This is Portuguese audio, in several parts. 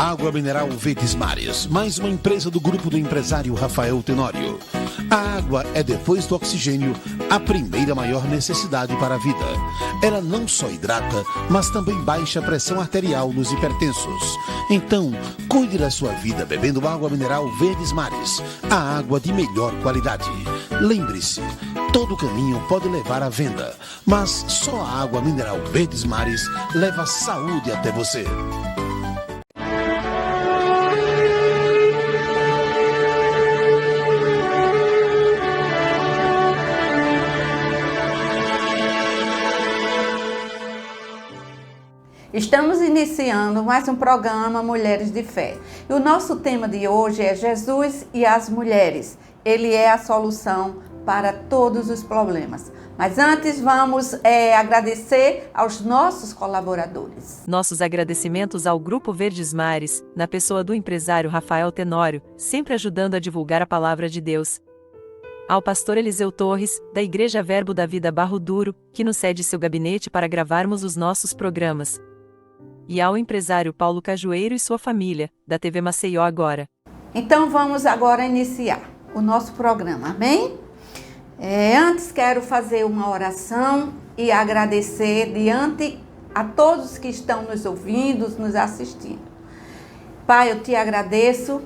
Água mineral Verdes Mares, mais uma empresa do grupo do empresário Rafael Tenório. A água é, depois do oxigênio, a primeira maior necessidade para a vida. Ela não só hidrata, mas também baixa a pressão arterial nos hipertensos. Então, cuide da sua vida bebendo água mineral Verdes Mares, a água de melhor qualidade. Lembre-se, todo caminho pode levar à venda, mas só a água mineral Verdes Mares leva saúde até você. Estamos iniciando mais um programa Mulheres de Fé. E o nosso tema de hoje é Jesus e as mulheres. Ele é a solução para todos os problemas. Mas antes vamos agradecer aos nossos colaboradores. Nossos agradecimentos ao Grupo Verdes Mares, na pessoa do empresário Rafael Tenório, sempre ajudando a divulgar a palavra de Deus. Ao pastor Eliseu Torres, da Igreja Verbo da Vida Barro Duro, que nos cede seu gabinete para gravarmos os nossos programas. E ao empresário Paulo Cajueiro e sua família, da TV Maceió Agora. Então vamos agora iniciar o nosso programa, amém? Antes quero fazer uma oração e agradecer diante a todos que estão nos ouvindo, nos assistindo. Pai, eu te agradeço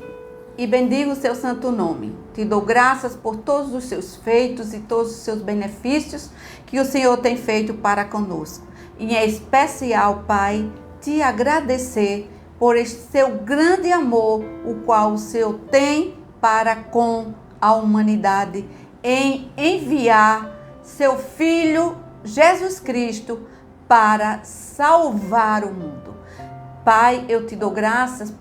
e bendigo o seu santo nome. Te dou graças por todos os seus feitos e todos os seus benefícios que o Senhor tem feito para conosco. E em especial, Pai, te agradecer por este seu grande amor, o qual o Senhor tem para com a humanidade, em enviar seu Filho Jesus Cristo para salvar o mundo. Pai, eu te dou graças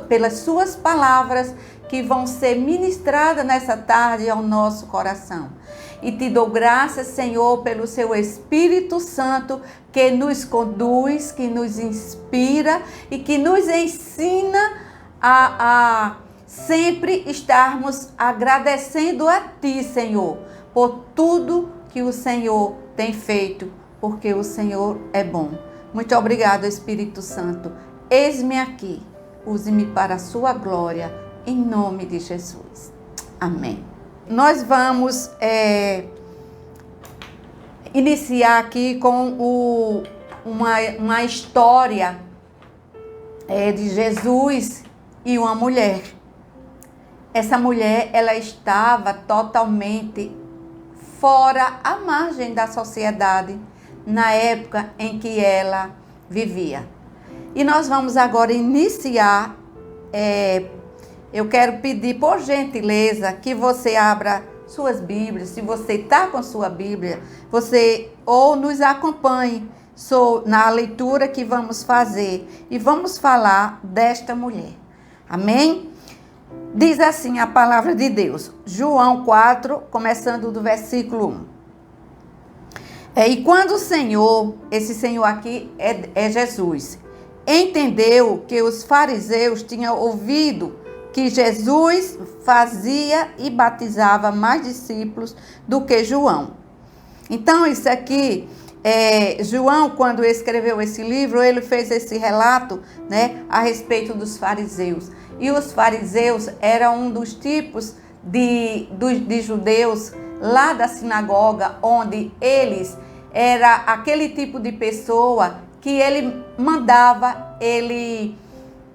pelas suas palavras que vão ser ministradas nessa tarde ao nosso coração. E te dou graças, Senhor, pelo seu Espírito Santo que nos conduz, que nos inspira e que nos ensina a sempre estarmos agradecendo a Ti, Senhor, por tudo que o Senhor tem feito, porque o Senhor é bom. Muito obrigado, Espírito Santo. Eis-me aqui, use-me para a sua glória, em nome de Jesus. Amém. Nós vamos iniciar aqui com uma história de Jesus e uma mulher. Essa mulher, ela estava totalmente fora, à margem da sociedade, na época em que ela vivia. E nós vamos agora iniciar. Eu quero pedir, por gentileza, que você abra suas Bíblias. Se você está com sua Bíblia, ou nos acompanhe na leitura que vamos fazer. E vamos falar desta mulher. Amém? Diz assim a palavra de Deus. João 4, começando do versículo 1. E quando o Senhor, esse Senhor aqui é Jesus, entendeu que os fariseus tinham ouvido que Jesus fazia e batizava mais discípulos do que João. Então, isso aqui, João, quando escreveu esse livro, ele fez esse relato, né, a respeito dos fariseus. E os fariseus eram um dos tipos de judeus lá da sinagoga, onde era aquele tipo de pessoa que ele mandava, ele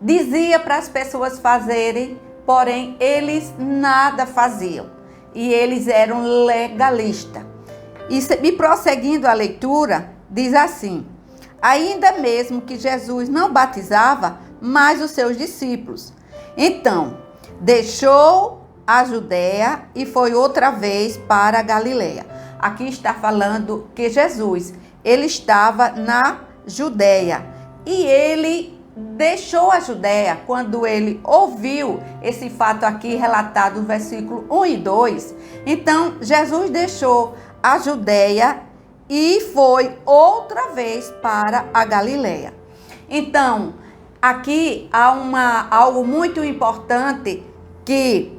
dizia para as pessoas fazerem, porém eles nada faziam. E eles eram legalistas. E prosseguindo a leitura, diz assim: ainda mesmo que Jesus não batizava mais os seus discípulos. Então, deixou a Judéia e foi outra vez para a Galileia. Aqui está falando que Jesus, ele estava na Judéia e ele deixou a Judéia quando ele ouviu esse fato aqui relatado no versículo 1 e 2. Então, Jesus deixou a Judéia e foi outra vez para a Galileia. Então, aqui há algo muito importante, que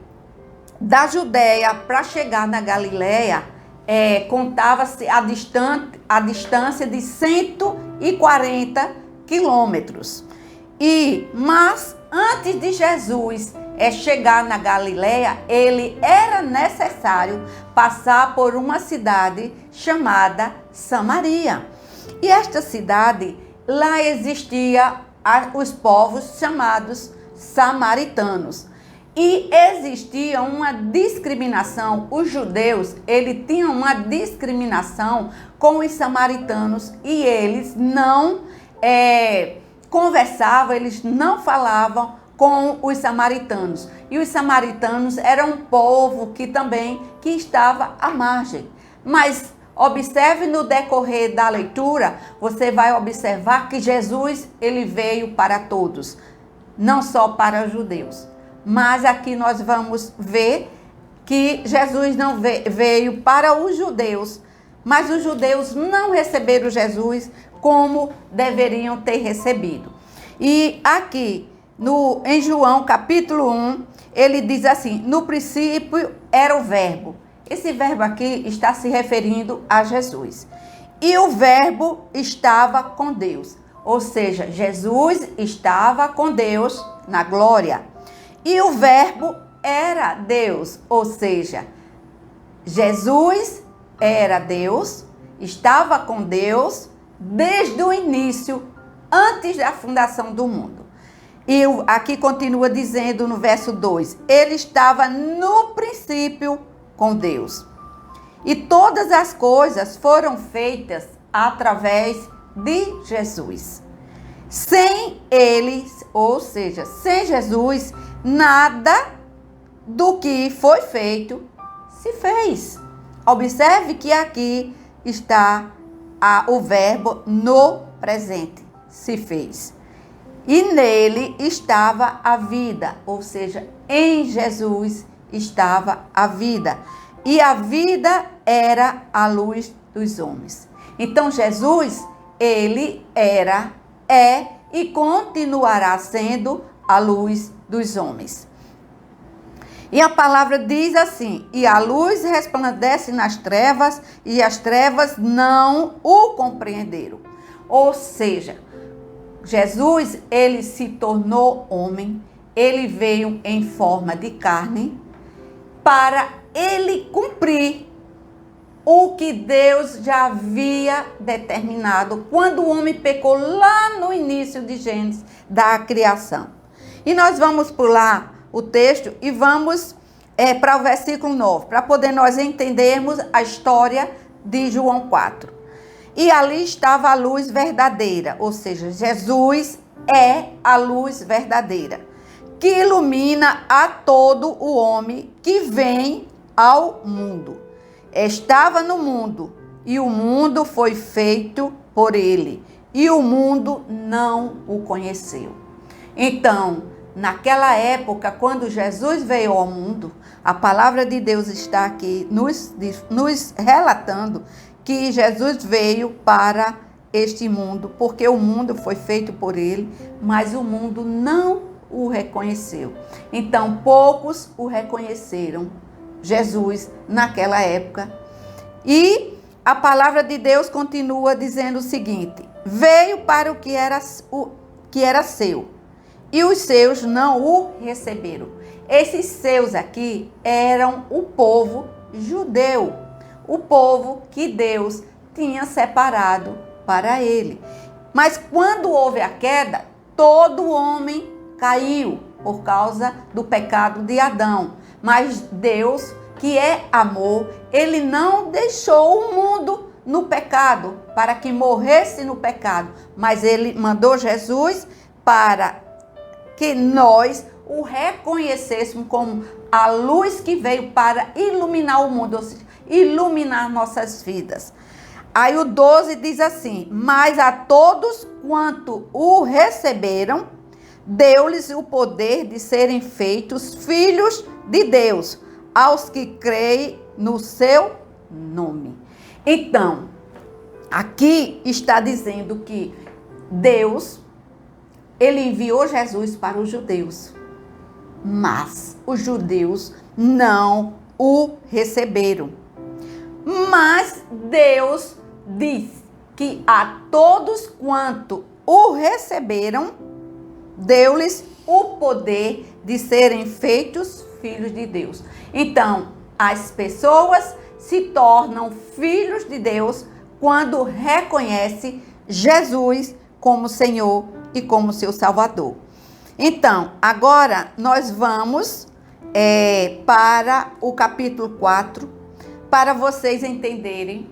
da Judéia para chegar na Galileia, contava-se a distância de 140 quilômetros. Mas antes de Jesus chegar na Galileia, ele era necessário passar por uma cidade chamada Samaria. E esta cidade, lá existia os povos chamados samaritanos. E existia uma discriminação, os judeus, eles tinham uma discriminação com os samaritanos e eles não conversavam, eles não falavam com os samaritanos. E os samaritanos eram um povo que estava à margem. Mas observe no decorrer da leitura, você vai observar que Jesus, ele veio para todos, não só para os judeus. Mas aqui nós vamos ver que Jesus não veio para os judeus, mas os judeus não receberam Jesus como deveriam ter recebido. E aqui, em João capítulo 1, ele diz assim: no princípio era o verbo. Esse verbo aqui está se referindo a Jesus. E o verbo estava com Deus. Ou seja, Jesus estava com Deus na glória. E o verbo era Deus. Ou seja, Jesus era Deus, estava com Deus desde o início, antes da fundação do mundo. E aqui continua dizendo no verso 2, ele estava no princípio com Deus. E todas as coisas foram feitas através de Jesus. Sem eles, ou seja, sem Jesus, nada do que foi feito se fez. Observe que aqui está o verbo no presente, se fez. E nele estava a vida, ou seja, em Jesus estava a vida. E a vida era a luz dos homens. Então Jesus, ele é e continuará sendo a luz dos homens. E a palavra diz assim: e a luz resplandece nas trevas, e as trevas não o compreenderam. Ou seja, Jesus, ele se tornou homem, ele veio em forma de carne para ele cumprir o que Deus já havia determinado quando o homem pecou lá no início de Gênesis, da criação. E nós vamos pular o texto e vamos para o versículo 9, para poder nós entendermos a história de João 4. E ali estava a luz verdadeira, ou seja, Jesus é a luz verdadeira, que ilumina a todo o homem que vem ao mundo. Estava no mundo, e o mundo foi feito por ele, e o mundo não o conheceu. Então, naquela época, quando Jesus veio ao mundo, a palavra de Deus está aqui nos relatando que Jesus veio para este mundo, porque o mundo foi feito por ele, mas o mundo não o reconheceu. Então, poucos o reconheceram, Jesus, naquela época. E a palavra de Deus continua dizendo o seguinte: veio para o que era seu, e os seus não o receberam. Esses seus aqui eram o povo judeu, o povo que Deus tinha separado para ele. Mas quando houve a queda, todo homem caiu por causa do pecado de Adão. Mas Deus, que é amor, ele não deixou o mundo no pecado, para que morresse no pecado. Mas ele mandou Jesus para que nós o reconhecêssemos como a luz que veio para iluminar o mundo, ou seja, iluminar nossas vidas. Aí o 12 diz assim: mas a todos quanto o receberam, deu-lhes o poder de serem feitos filhos de Deus, aos que creem no seu nome. Então, aqui está dizendo que Deus, ele enviou Jesus para os judeus, mas os judeus não o receberam. Mas Deus diz que a todos quanto o receberam, deu-lhes o poder de serem feitos filhos de Deus. Então, as pessoas se tornam filhos de Deus quando reconhecem Jesus como Senhor e como seu Salvador. Então, agora nós vamos para o capítulo 4, para vocês entenderem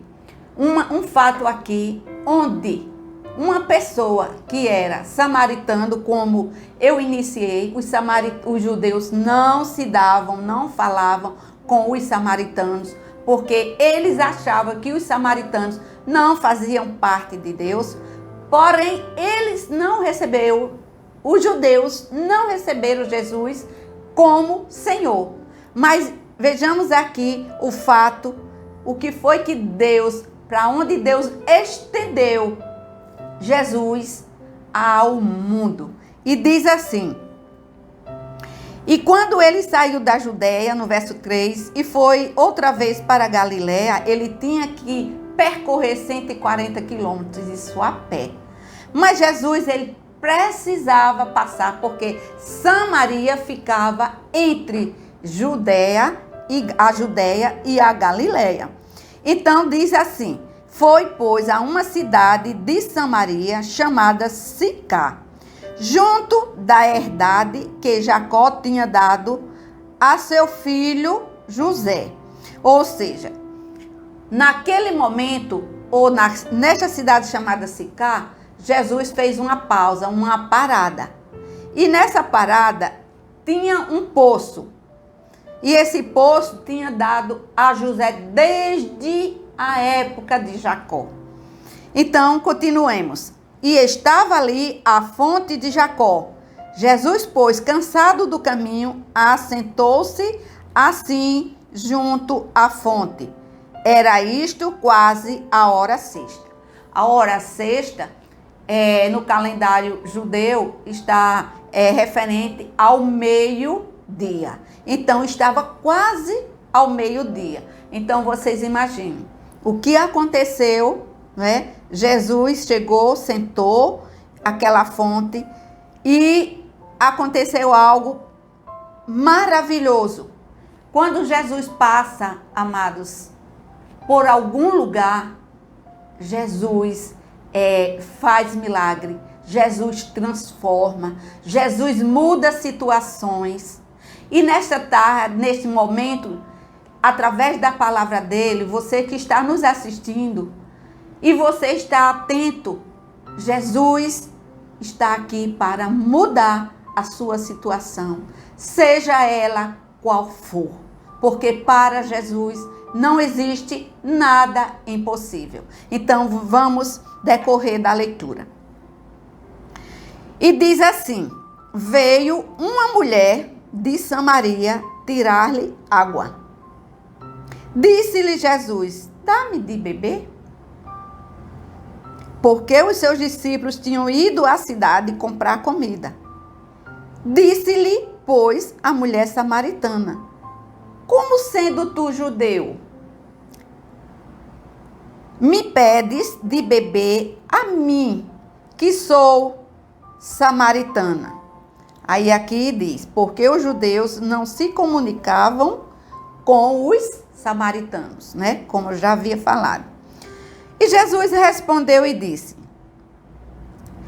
um fato aqui, onde uma pessoa que era samaritano, como eu iniciei, os judeus não se davam, não falavam com os samaritanos, porque eles achavam que os samaritanos não faziam parte de Deus, porém eles não receberam, os judeus não receberam Jesus como Senhor. Mas vejamos aqui o fato, o que foi que Deus, para onde Deus estendeu Jesus ao mundo. E diz assim: e quando ele saiu da Judéia, no verso 3, e foi outra vez para a Galiléia, ele tinha que percorrer 140 quilômetros, isso a pé. Mas Jesus, ele precisava passar, porque Samaria ficava entre a Judéia e a Galiléia. Então diz assim: foi, pois, a uma cidade de Samaria chamada Sicá, junto da herdade que Jacó tinha dado a seu filho José. Ou seja, naquele momento, ou nesta cidade chamada Sicá, Jesus fez uma pausa, uma parada. E nessa parada tinha um poço. E esse poço tinha dado a José desde a época de Jacó. Então, continuemos. E estava ali a fonte de Jacó. Jesus, pois, cansado do caminho, assentou-se assim junto à fonte. Era isto quase a hora sexta. A hora sexta, no calendário judeu, está referente ao meio-dia. Então, estava quase ao meio-dia. Então, vocês imaginem o que aconteceu, né? Jesus chegou, sentou aquela fonte e aconteceu algo maravilhoso. Quando Jesus passa, amados, por algum lugar, Jesus faz milagre, Jesus transforma, Jesus muda situações. E nesta tarde, neste momento, através da palavra dele, você que está nos assistindo, e você está atento, Jesus está aqui para mudar a sua situação, seja ela qual for, porque para Jesus não existe nada impossível. Então vamos decorrer da leitura. E diz assim: veio uma mulher de Samaria tirar-lhe água. Disse-lhe Jesus: dá-me de beber. Porque os seus discípulos tinham ido à cidade comprar comida. Disse-lhe, pois, a mulher samaritana: como sendo tu judeu, me pedes de beber a mim, que sou samaritana? Aí aqui diz: porque os judeus não se comunicavam com os samaritanos, né? Como eu já havia falado. E Jesus respondeu e disse: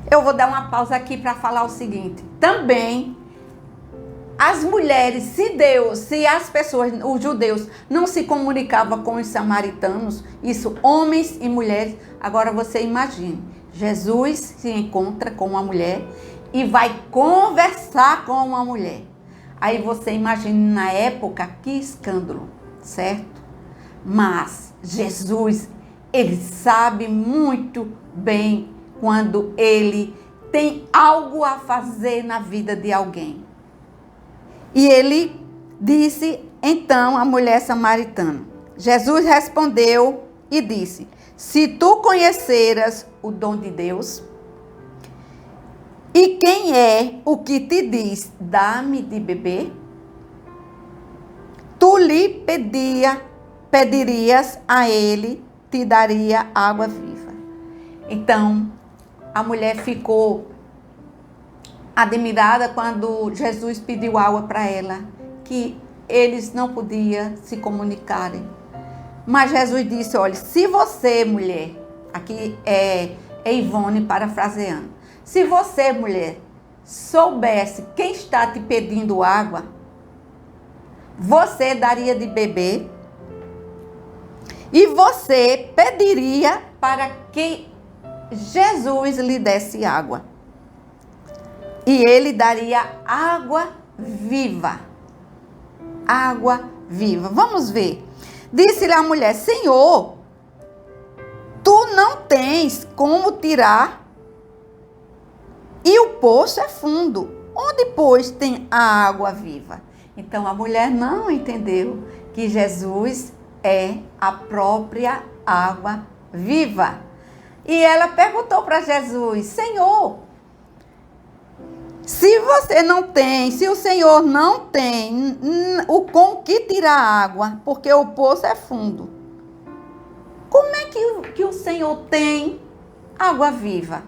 eu vou dar uma pausa aqui para falar o seguinte. Também as mulheres, se as pessoas, os judeus, não se comunicavam com os samaritanos, isso, homens e mulheres, agora você imagine, Jesus se encontra com uma mulher e vai conversar com uma mulher. Aí você imagine na época, que escândalo, certo? Mas Jesus, ele sabe muito bem quando ele tem algo a fazer na vida de alguém. E ele disse, então, à mulher samaritana. Jesus respondeu e disse: se tu conheceras o dom de Deus, e quem é o que te diz, dá-me de beber, tu lhe pedirias a ele, te daria água viva. Então, a mulher ficou admirada quando Jesus pediu água para ela, que eles não podiam se comunicarem. Mas Jesus disse, olha, se você, mulher, aqui é Ivone parafraseando, se você, mulher, soubesse quem está te pedindo água, você daria de beber e você pediria para que Jesus lhe desse água. E ele daria água viva. Água viva. Vamos ver. Disse-lhe a mulher, Senhor, tu não tens como tirar e o poço é fundo. Onde, pois, tem a água viva? Então, a mulher não entendeu que Jesus é a própria água viva. E ela perguntou para Jesus, Senhor, se o Senhor não tem o com que tirar água, porque o poço é fundo, como é que o Senhor tem água viva?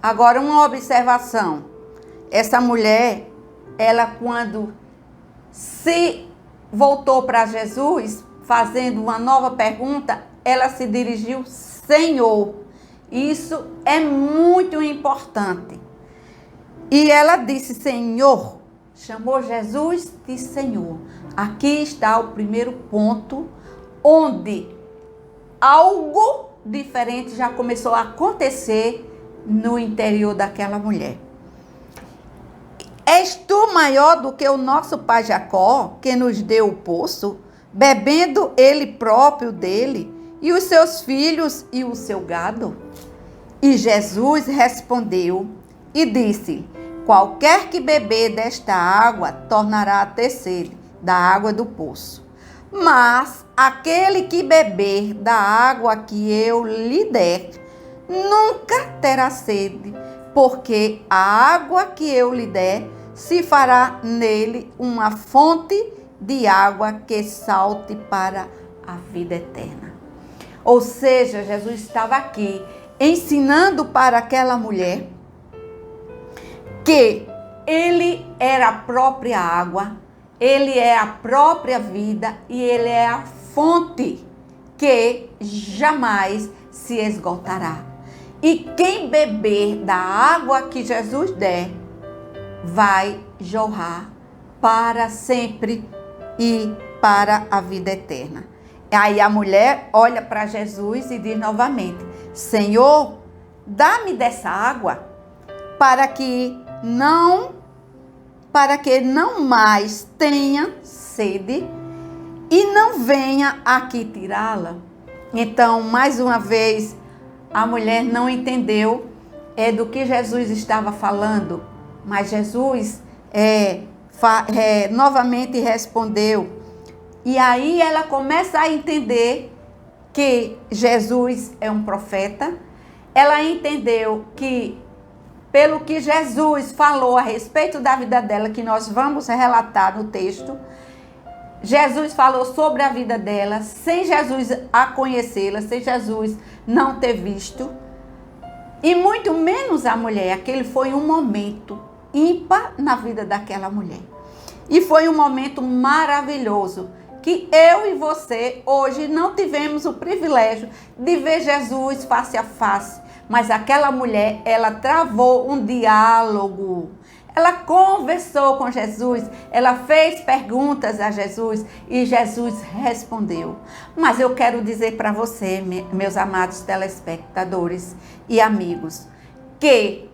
Agora, uma observação. Essa mulher, ela quando se voltou para Jesus, fazendo uma nova pergunta, ela se dirigiu, Senhor. Isso é muito importante. E ela disse, Senhor, chamou Jesus de Senhor. Aqui está o primeiro ponto, onde algo diferente já começou a acontecer no interior daquela mulher. És tu maior do que o nosso pai Jacó, que nos deu o poço, bebendo ele próprio dele, e os seus filhos e o seu gado? E Jesus respondeu e disse, qualquer que beber desta água tornará a ter sede da água do poço. Mas aquele que beber da água que eu lhe der, nunca terá sede, porque a água que eu lhe der se fará nele uma fonte de água que salte para a vida eterna. Ou seja, Jesus estava aqui ensinando para aquela mulher que ele era a própria água, ele é a própria vida e ele é a fonte que jamais se esgotará. E quem beber da água que Jesus der, vai jorrar para sempre e para a vida eterna. Aí a mulher olha para Jesus e diz novamente, Senhor, dá-me dessa água para que não mais tenha sede e não venha aqui tirá-la. Então, mais uma vez, a mulher não entendeu do que Jesus estava falando, mas Jesus novamente respondeu. E aí ela começa a entender que Jesus é um profeta. Ela entendeu que, pelo que Jesus falou a respeito da vida dela, que nós vamos relatar no texto, Jesus falou sobre a vida dela, sem Jesus a conhecê-la, sem Jesus não ter visto. E muito menos a mulher. Aquele foi um momento ímpar na vida daquela mulher. E foi um momento maravilhoso, que eu e você hoje não tivemos o privilégio de ver Jesus face a face. Mas aquela mulher, ela travou um diálogo. Ela conversou com Jesus, ela fez perguntas a Jesus e Jesus respondeu. Mas eu quero dizer para você, meus amados telespectadores e amigos, que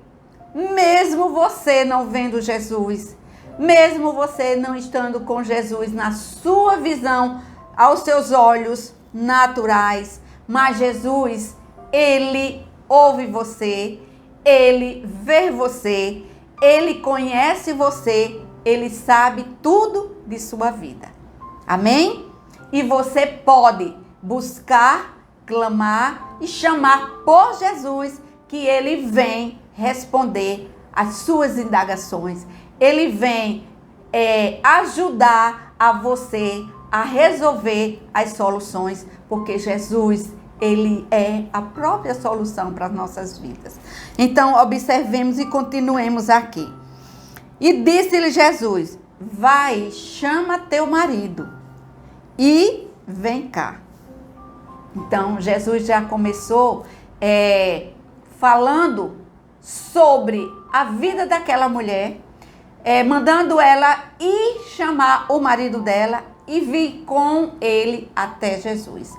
mesmo você não vendo Jesus, mesmo você não estando com Jesus na sua visão, aos seus olhos naturais, mas Jesus, ele ouve você, ele vê você, ele conhece você, ele sabe tudo de sua vida. Amém? E você pode buscar, clamar e chamar por Jesus, que ele vem responder às suas indagações. Ele vem ajudar a você a resolver as soluções, porque Jesus, ele é a própria solução para as nossas vidas. Então, observemos e continuemos aqui. E disse-lhe Jesus: vai, chama teu marido e vem cá. Então, Jesus já começou falando sobre a vida daquela mulher, mandando ela ir chamar o marido dela e vir com ele até Jesus.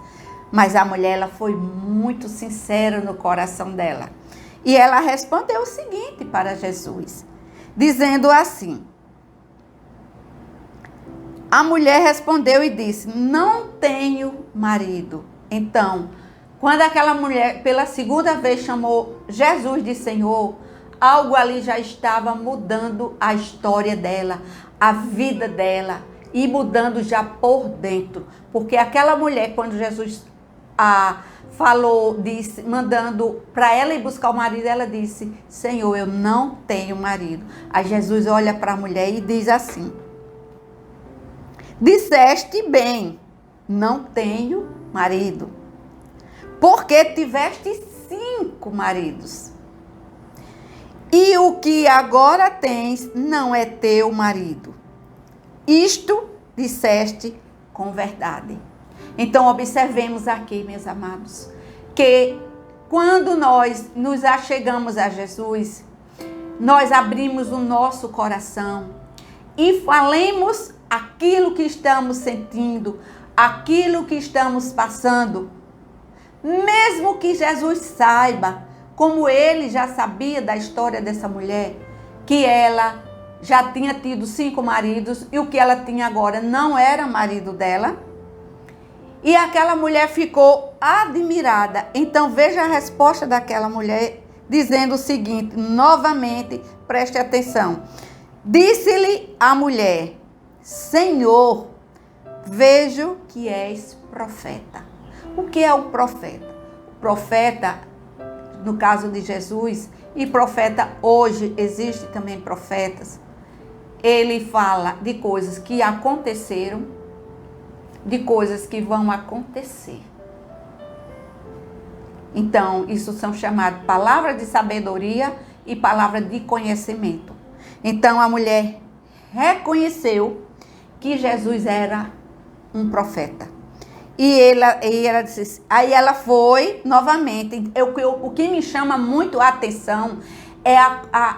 Mas a mulher, ela foi muito sincera no coração dela. E ela respondeu o seguinte para Jesus, dizendo assim: a mulher respondeu e disse: não tenho marido. Então, quando aquela mulher pela segunda vez chamou Jesus de Senhor, algo ali já estava mudando a história dela, a vida dela, e mudando já por dentro. Porque aquela mulher, quando Jesus falou, disse, mandando para ela ir buscar o marido, ela disse: Senhor, eu não tenho marido. Aí Jesus olha para a mulher e diz assim: disseste bem, não tenho marido, porque tiveste 5 maridos. E o que agora tens não é teu marido. Isto disseste com verdade. Então, observemos aqui, meus amados, que quando nós nos achegamos a Jesus, nós abrimos o nosso coração e falemos aquilo que estamos sentindo, aquilo que estamos passando. Mesmo que Jesus saiba, como ele já sabia da história dessa mulher, que ela já tinha tido 5 maridos e o que ela tinha agora não era marido dela. E aquela mulher ficou admirada. Então veja a resposta daquela mulher, dizendo o seguinte, novamente, preste atenção. Disse-lhe a mulher: Senhor, vejo que és profeta. O que é o profeta? O profeta, no caso de Jesus, e profeta hoje, existe também profetas, ele fala de coisas que aconteceram, de coisas que vão acontecer. Então, isso são chamadas palavras de sabedoria e palavras de conhecimento. Então, a mulher reconheceu que Jesus era um profeta. E ela disse, aí ela foi novamente. O que me chama muito a atenção é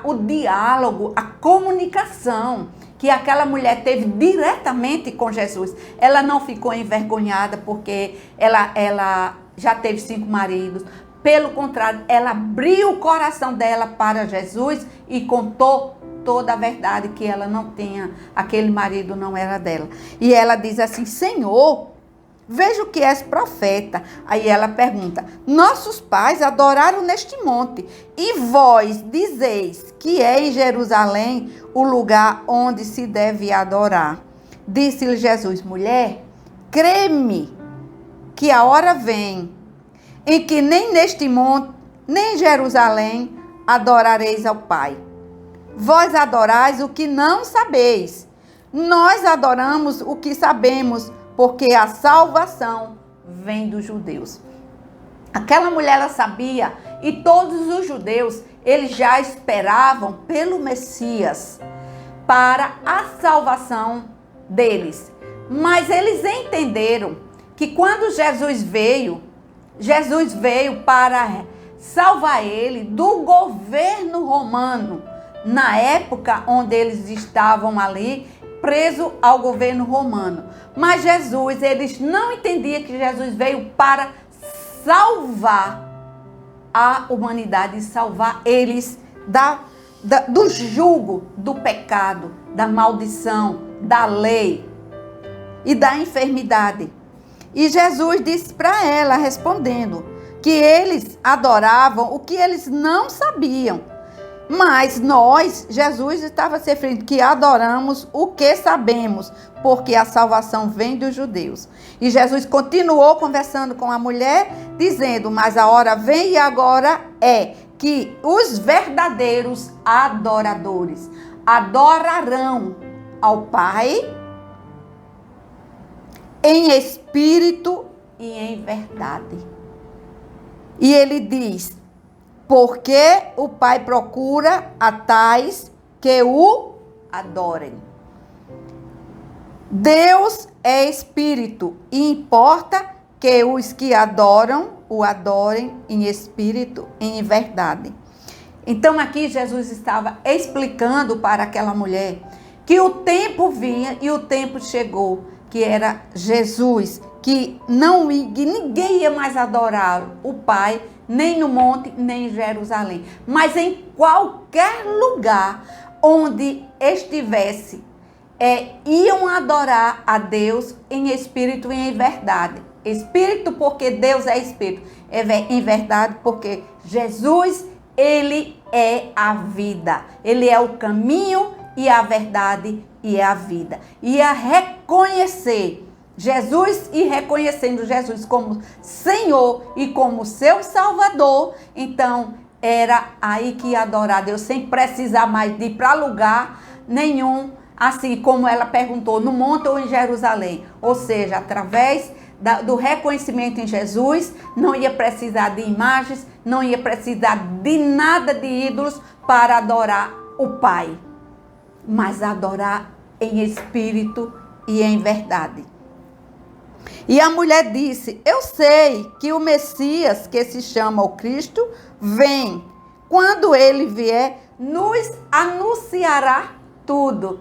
o diálogo, a comunicação que aquela mulher teve diretamente com Jesus. Ela não ficou envergonhada porque ela já teve 5 maridos. Pelo contrário, ela abriu o coração dela para Jesus e contou toda a verdade, que ela não tinha, aquele marido não era dela. E ela diz assim: Senhor, vejo que és profeta. Aí ela pergunta: nossos pais adoraram neste monte, e vós dizeis que é em Jerusalém o lugar onde se deve adorar. Disse-lhe Jesus: mulher, crê-me que a hora vem em que nem neste monte, nem em Jerusalém adorareis ao Pai. Vós adorais o que não sabeis. Nós adoramos o que sabemos, porque a salvação vem dos judeus. Aquela mulher, ela sabia, e todos os judeus, eles já esperavam pelo Messias para a salvação deles. Mas eles entenderam que quando Jesus veio para salvar ele do governo romano, na época onde eles estavam ali, preso ao governo romano. Mas Jesus, eles não entendiam que Jesus veio para salvar a humanidade, salvar eles do jugo do pecado, da maldição, da lei e da enfermidade. E Jesus disse para ela, respondendo, que eles adoravam o que eles não sabiam. Mas nós, Jesus estava se referindo que adoramos o que sabemos, porque a salvação vem dos judeus. E Jesus continuou conversando com a mulher, dizendo: mas a hora vem e agora é que os verdadeiros adoradores adorarão ao Pai em espírito e em verdade. E ele diz: porque o Pai procura a tais que o adorem. Deus é espírito e importa que os que adoram, o adorem em espírito e em verdade. Então aqui Jesus estava explicando para aquela mulher que o tempo vinha e o tempo chegou, que era Jesus, que ninguém ia mais adorar o Pai, nem no monte, nem em Jerusalém, mas em qualquer lugar onde estivesse, iam adorar a Deus em espírito e em verdade. Espírito porque Deus é espírito, em verdade porque Jesus, ele é a vida, ele é o caminho e a verdade e a vida. E a reconhecer Jesus e reconhecendo Jesus como Senhor e como seu Salvador, então era aí que ia adorar a Deus, sem precisar mais de ir para lugar nenhum, assim como ela perguntou, no monte ou em Jerusalém. Ou seja, através do reconhecimento em Jesus, não ia precisar de imagens, não ia precisar de nada de ídolos para adorar o Pai, mas adorar em espírito e em verdade. E a mulher disse: eu sei que o Messias, que se chama o Cristo, vem. Quando ele vier, nos anunciará tudo.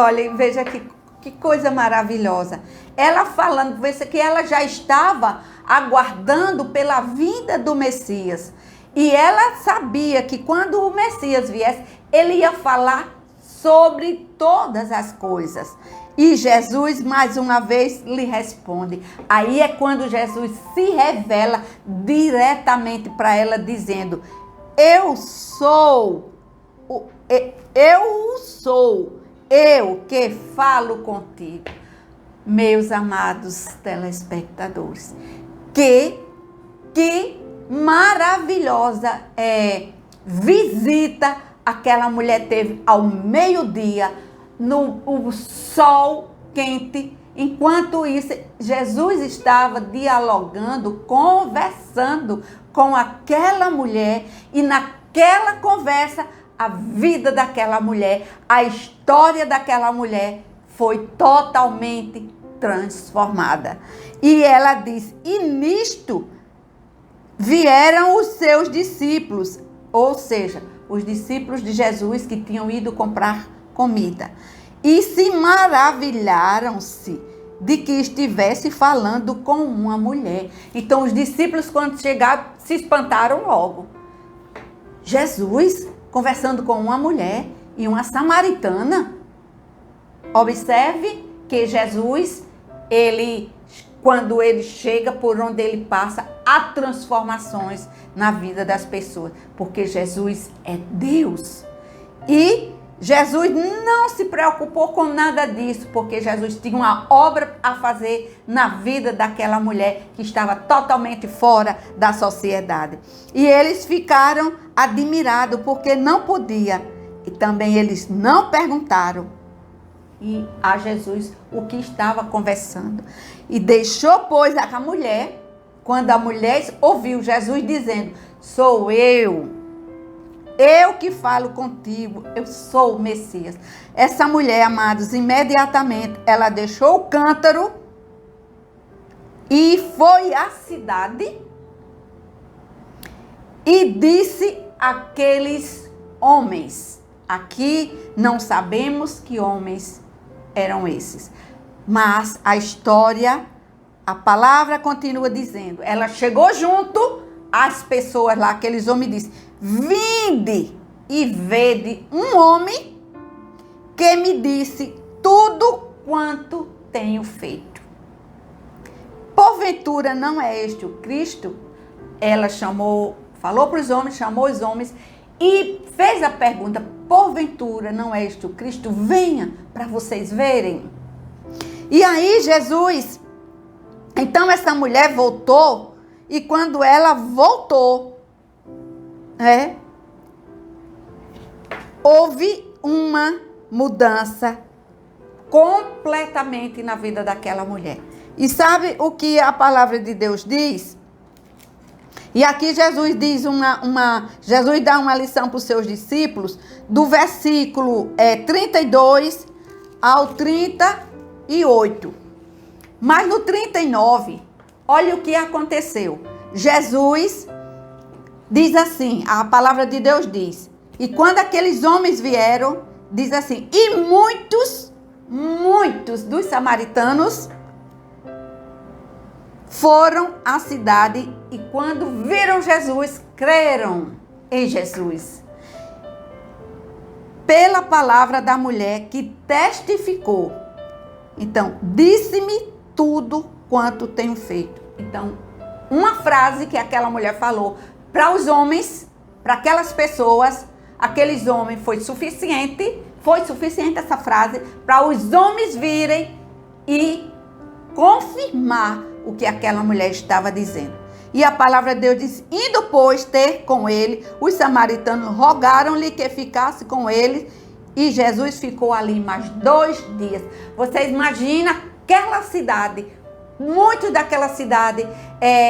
Olha, veja que coisa maravilhosa. Ela falando, veja que ela já estava aguardando pela vinda do Messias. E ela sabia que quando o Messias viesse, ele ia falar sobre todas as coisas. E Jesus, mais uma vez, lhe responde. Aí é quando Jesus se revela diretamente para ela, dizendo: eu sou eu que falo contigo. Meus amados telespectadores, que maravilhosa visita aquela mulher teve ao meio-dia, o sol quente. Enquanto isso, Jesus estava dialogando, conversando com aquela mulher, e naquela conversa, a vida daquela mulher, a história daquela mulher foi totalmente transformada. E ela diz: e nisto vieram os seus discípulos, ou seja, os discípulos de Jesus que tinham ido comprar comida, e se maravilharam-se de que estivesse falando com uma mulher. Então os discípulos, quando chegaram, se espantaram logo. Jesus conversando com uma mulher e uma samaritana. Observe que Jesus, quando ele chega, por onde ele passa, há transformações na vida das pessoas, porque Jesus é Deus. E Jesus não se preocupou com nada disso, porque Jesus tinha uma obra a fazer na vida daquela mulher que estava totalmente fora da sociedade. E eles ficaram admirados, porque não podia. E também eles não perguntaram a Jesus o que estava conversando. E deixou, pois, a mulher, quando a mulher ouviu Jesus dizendo: sou eu que falo contigo, eu sou o Messias. Essa mulher, amados, imediatamente ela deixou o cântaro e foi à cidade e disse àqueles homens. Aqui não sabemos que homens eram esses, mas a história, a palavra continua dizendo, ela chegou junto às pessoas lá, aqueles homens, disse: vinde e vede um homem que me disse tudo quanto tenho feito. Porventura não é este o Cristo? Ela falou para os homens, chamou os homens e fez a pergunta: porventura não é este o Cristo? Venha para vocês verem. E aí Jesus, então essa mulher voltou, e quando ela voltou, houve uma mudança completamente na vida daquela mulher. E sabe o que a palavra de Deus diz? E aqui Jesus diz Jesus dá uma lição para os seus discípulos, do versículo 32 ao 38. Mas no 39, olha o que aconteceu. Jesus diz assim, a palavra de Deus diz, e quando aqueles homens vieram, diz assim, e muitos dos samaritanos foram à cidade e quando viram Jesus, creram em Jesus. Pela palavra da mulher que testificou. Então, disse-me tudo quanto tenho feito. Então, uma frase que aquela mulher falou para os homens, para aquelas pessoas, aqueles homens, foi suficiente essa frase para os homens virem e confirmar o que aquela mulher estava dizendo. E a palavra de Deus diz, indo pois ter com ele, os samaritanos rogaram-lhe que ficasse com ele, e Jesus ficou ali mais 2 dias. Vocês imaginam aquela cidade, muitos daquela cidade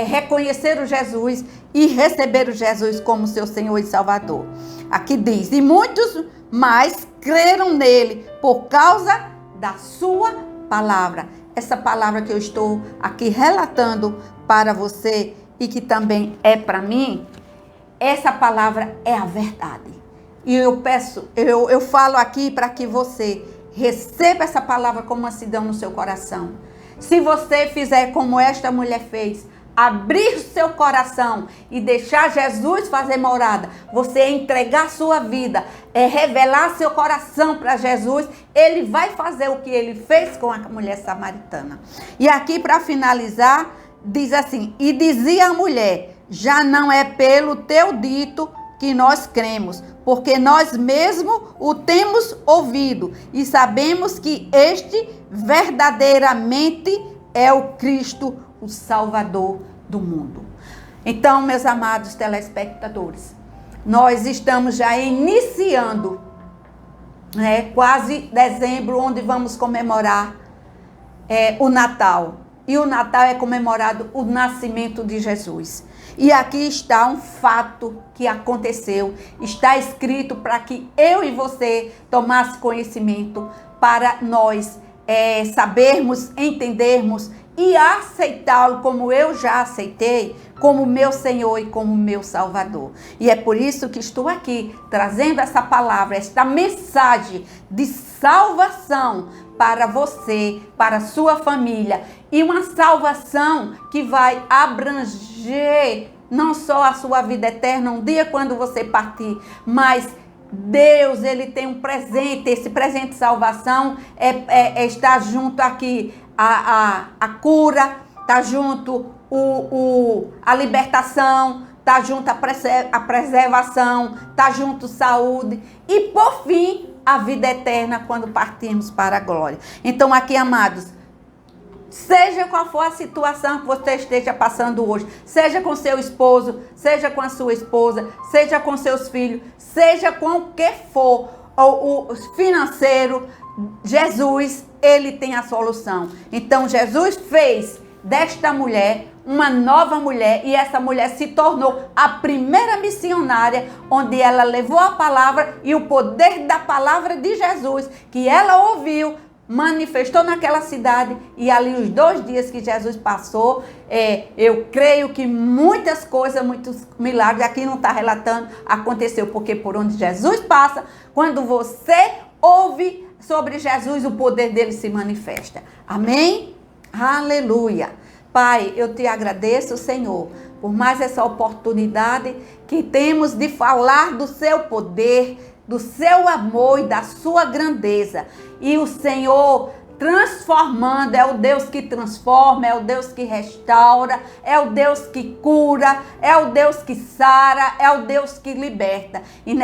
reconheceram Jesus e receberam Jesus como seu Senhor e Salvador. Aqui diz, e muitos mais creram nele por causa da sua palavra. Essa palavra que eu estou aqui relatando para você e que também é para mim, essa palavra é a verdade. E eu falo aqui para que você receba essa palavra como uma cidão no seu coração. Se você fizer como esta mulher fez, abrir seu coração e deixar Jesus fazer morada, você entregar sua vida, revelar seu coração para Jesus, ele vai fazer o que ele fez com a mulher samaritana. E aqui para finalizar, diz assim, e dizia a mulher, já não é pelo teu dito que nós cremos, porque nós mesmos o temos ouvido e sabemos que este verdadeiramente é o Cristo, o Salvador do mundo. Então, meus amados telespectadores, nós estamos já iniciando, quase dezembro, onde vamos comemorar o Natal. E o Natal é comemorado o nascimento de Jesus. E aqui está um fato que aconteceu, está escrito para que eu e você tomasse conhecimento, para nós sabermos, entendermos e aceitá-lo como eu já aceitei, como meu Senhor e como meu Salvador. E é por isso que estou aqui trazendo essa palavra, esta mensagem de salvação para você, para a sua família. E uma salvação que vai abranger não só a sua vida eterna, um dia quando você partir, mas Deus, ele tem um presente. Esse presente de salvação está junto aqui a cura, está junto a libertação, está junto a preservação, está junto saúde e, por fim, a vida eterna quando partirmos para a glória. Então, aqui, amados, seja qual for a situação que você esteja passando hoje, seja com seu esposo, seja com a sua esposa, seja com seus filhos, seja com o que for, o financeiro, Jesus, ele tem a solução. Então, Jesus fez desta mulher uma nova mulher, e essa mulher se tornou a primeira missionária, onde ela levou a palavra e o poder da palavra de Jesus, que ela ouviu, manifestou naquela cidade. E ali os 2 dias que Jesus passou, eu creio que muitas coisas, muitos milagres, aqui não está relatando, aconteceu, porque por onde Jesus passa, quando você ouve sobre Jesus, o poder dele se manifesta. Amém? Aleluia. Pai, eu te agradeço, Senhor, por mais essa oportunidade que temos de falar do seu poder, do seu amor e da sua grandeza. E o Senhor transformando, é o Deus que transforma, é o Deus que restaura, é o Deus que cura, é o Deus que sara, é o Deus que liberta. E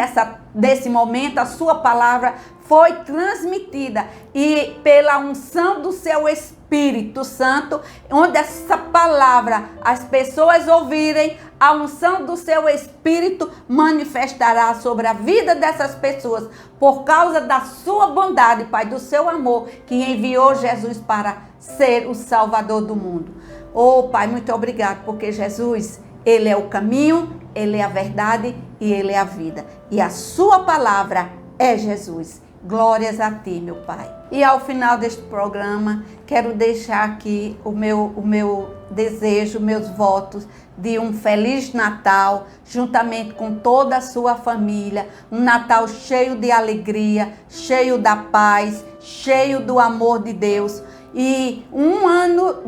nesse momento a sua palavra foi transmitida, e pela unção do seu Espírito Santo, onde essa palavra as pessoas ouvirem, a unção do seu Espírito manifestará sobre a vida dessas pessoas, por causa da sua bondade, Pai, do seu amor, que enviou Jesus para ser o Salvador do mundo. Oh, Pai, muito obrigado, porque Jesus, Ele é o caminho, Ele é a verdade e Ele é a vida. E a sua palavra é Jesus. Glórias a ti, meu Pai. E ao final deste programa, quero deixar aqui o meu desejo, meus votos de um Feliz Natal, juntamente com toda a sua família. Um Natal cheio de alegria, cheio da paz, cheio do amor de Deus. E o ano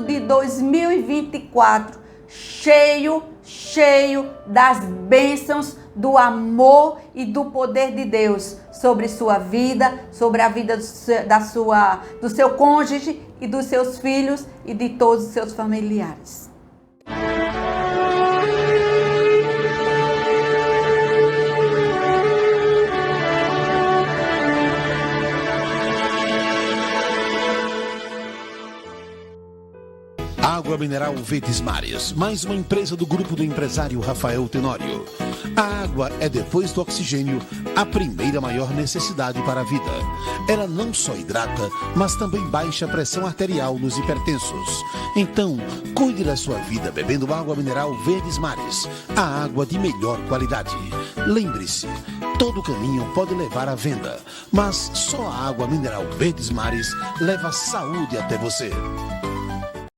de 2024 cheio das bênçãos, do amor e do poder de Deus sobre sua vida, sobre a vida do seu cônjuge e dos seus filhos e de todos os seus familiares. Água mineral Verdes Mares, mais uma empresa do grupo do empresário Rafael Tenório. A água é, depois do oxigênio, a primeira maior necessidade para a vida. Ela não só hidrata, mas também baixa a pressão arterial nos hipertensos. Então, cuide da sua vida bebendo água mineral Verdes Mares, a água de melhor qualidade. Lembre-se, todo caminho pode levar à venda, mas só a água mineral Verdes Mares leva saúde até você.